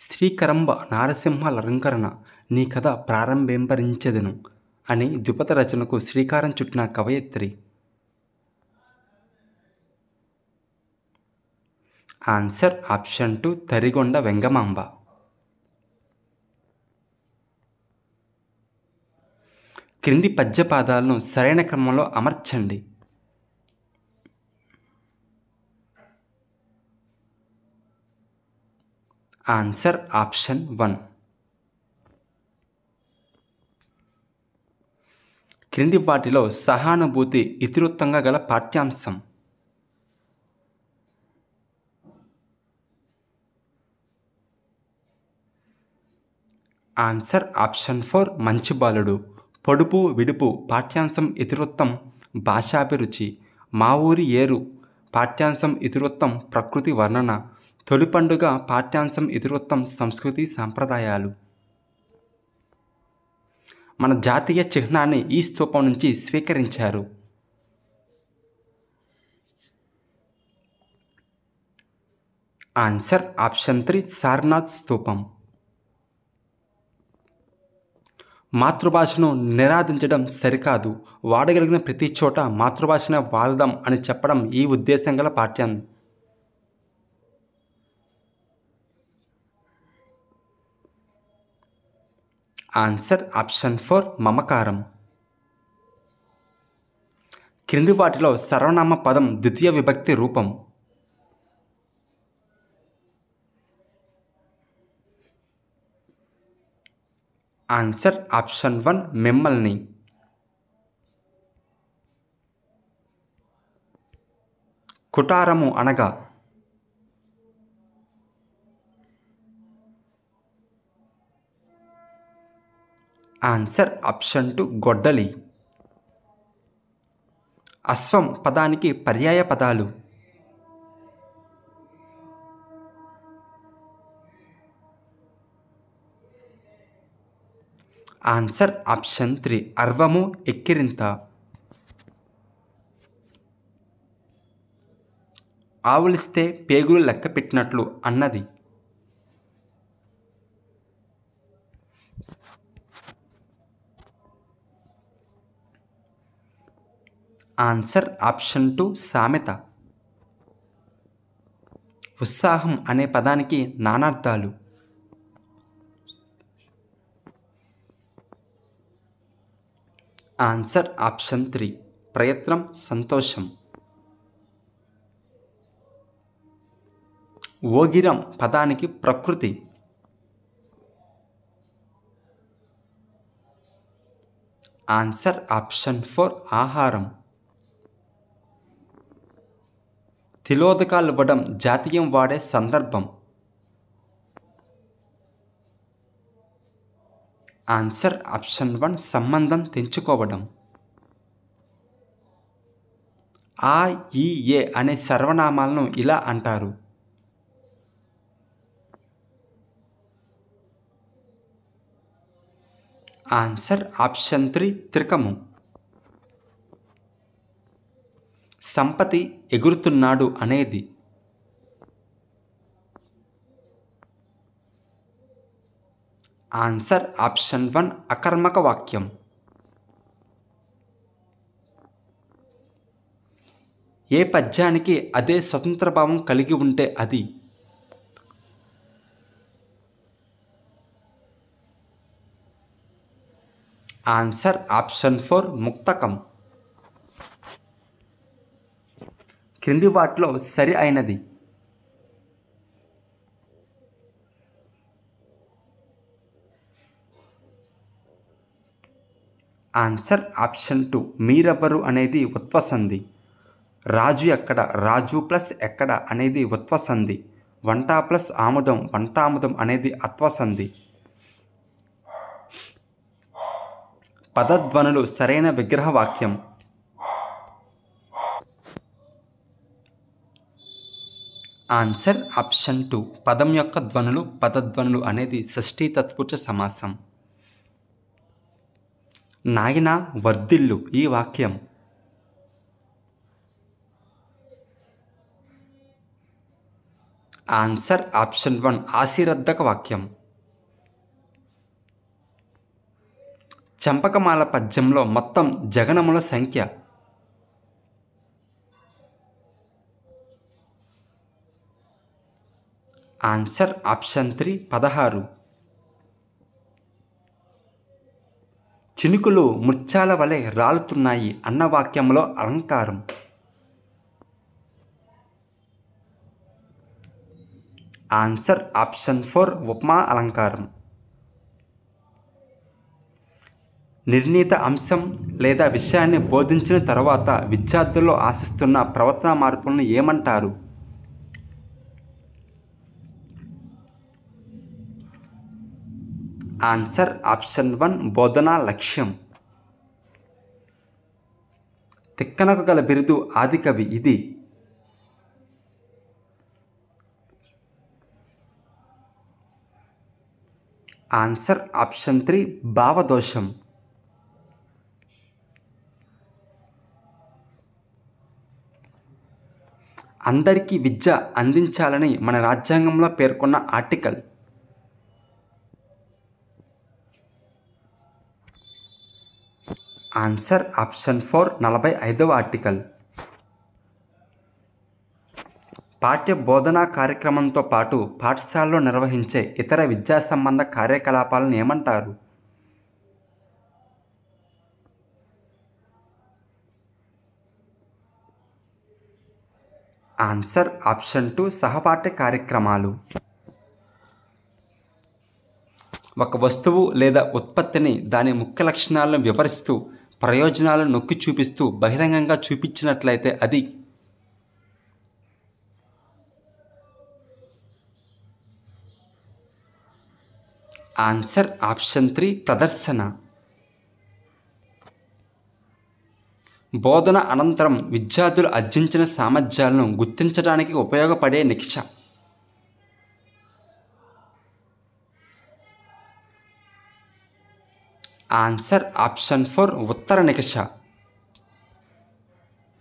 శ్రీకరంబ నారసింహాలంకరణ నీ కథ ప్రారంభింపరించెదను అని ద్విపద రచనకు శ్రీకారం చుట్టిన కవయిత్రి. Answer option 2 Tarigonda Vengamamba. క్రింది పద్యపాదాలను సరైన క్రమంలో అమర్చండి. Answer option 1. క్రింది వాటిలో సహానుభూతి ఇతివృత్తంగా గల పాఠ్యాంశం. ఆన్సర్ ఆప్షన్ 4 మంచి బాలుడు. పొడుపు విడుపు పాఠ్యాంశం ఇతివృత్తం భాషాభిరుచి. మా ఊరి ఏరు పాఠ్యాంశం ఇతివృత్తం ప్రకృతి వర్ణన. తొలి పండుగ పాఠ్యాంశం ఇతివృత్తం సంస్కృతి సాంప్రదాయాలు. మన జాతీయ చిహ్నాన్ని ఈ స్తూపం నుంచి స్వీకరించారు. ఆన్సర్ ఆప్షన్ 3 సారనాథ్ స్తూపం. మాతృభాషను నిరాధించడం సరికాదు, వాడగలిగిన ప్రతి చోట మాతృభాషనే వాడదాం అని చెప్పడం ఈ ఉద్దేశం గల పాఠ్యం. ఆన్సర్ ఆప్షన్ 4 మమకారం. క్రింది వాటిలో సర్వనామ పదం ద్వితీయ విభక్తి రూపం. ఆన్సర్ ఆప్షన్ 1 మిమ్మల్ని. కుటారము అనగా. ఆన్సర్ ఆప్షన్ 2 గొడ్డలి. అశ్వం పదానికి పర్యాయ పదాలు. Answer option 3 అర్వము ఎక్కిరింత. ఆవులిస్తే పేగులు లెక్క పెట్టినట్లు అన్నది. ఆన్సర్ ఆప్షన్ 2 సామెత. ఉత్సాహం అనే పదానికి నానార్థాలు. ఆన్సర్ ఆప్షన్ 3 ప్రయత్నం సంతోషం. ఓగిరం పదానికి ప్రకృతి. ఆన్సర్ ఆప్షన్ 4 ఆహారం. తిలోదకాలు ఇవ్వడం జాతీయం వాడే సందర్భం. ఆన్సర్ ఆప్షన్ 1 సంబంధం తెంచుకోవడం. ఆ ఈ ఏ అనే సర్వనామాలను ఇలా అంటారు. Answer option 3 త్రికము. సంపతి ఎగురుతున్నాడు అనేది. ఆన్సర్ ఆప్షన్ 1 అకర్మక వాక్యం. ఏ పద్యానికి అదే స్వతంత్ర భావం కలిగి ఉంటే అది. Answer option 4 ముక్తకం. క్రింది వాటిలో సరి అయినది. ఆన్సర్ ఆప్షన్ 2 మీరెవ్వరు అనేది ఉత్వసంధి. రాజు ఎక్కడ రాజు ప్లస్ ఎక్కడ అనేది ఉత్వసంధి. వంట ప్లస్ ఆముదం వంటాముదం అనేది అత్వసంధి. పదధ్వనులు సరైన విగ్రహవాక్యం. ఆన్సర్ ఆప్షన్ 2 పదం యొక్క ధ్వనులు పదధ్వనులు అనేది షష్ఠీ తత్పురుష సమాసం. నాయన వర్ధిల్లు ఈ వాక్యం. ఆన్సర్ ఆప్షన్ 1 ఆశీర్వదక వాక్యం. చంపకమాల పద్యంలో మొత్తం జగనముల సంఖ్య. Answer option 3 16. చినుకులు ముత్యాల వలె రాలుతున్నాయి అన్న వాక్యంలో అలంకారం. ఆన్సర్ ఆప్షన్ 4 ఉపమా అలంకారం. నిర్ణీత అంశం లేదా విషయాన్ని బోధించిన తర్వాత విద్యార్థుల్లో ఆశిస్తున్న ప్రవర్తన మార్పులను ఏమంటారు? ఆన్సర్ ఆప్షన్ 1 బోధనా లక్ష్యం. తిక్కనకు గల బిరుదు ఆదికవి ఇది. ఆన్సర్ ఆప్షన్ 3 భావదోషం. అందరికీ విద్య అందించాలని మన రాజ్యాంగంలో పేర్కొన్న ఆర్టికల్. ఆన్సర్ ఆప్షన్ 4 45వ ఆర్టికల్. పాఠ్య బోధనా కార్యక్రమంతో పాటు పాఠశాలలో నిర్వహించే ఇతర విద్యా సంబంధ కార్యకలాపాలను ఏమంటారు? ఆన్సర్ ఆప్షన్ 2 సహపాఠ్య కార్యక్రమాలు. ఒక వస్తువు లేదా ఉత్పత్తిని దాని ముఖ్య లక్షణాలను వివరిస్తూ ప్రయోజనాలను నొక్కి చూపిస్తూ బహిరంగంగా చూపించినట్లయితే అది. ఆన్సర్ ఆప్షన్ 3 ప్రదర్శన. బోధన అనంతరం విద్యార్థులు ఆర్జించిన సామర్థ్యాలను గుర్తించడానికి ఉపయోగపడే నిక్ష. ఆన్సర్ ఆప్షన్ 4 ఉత్తర నికష.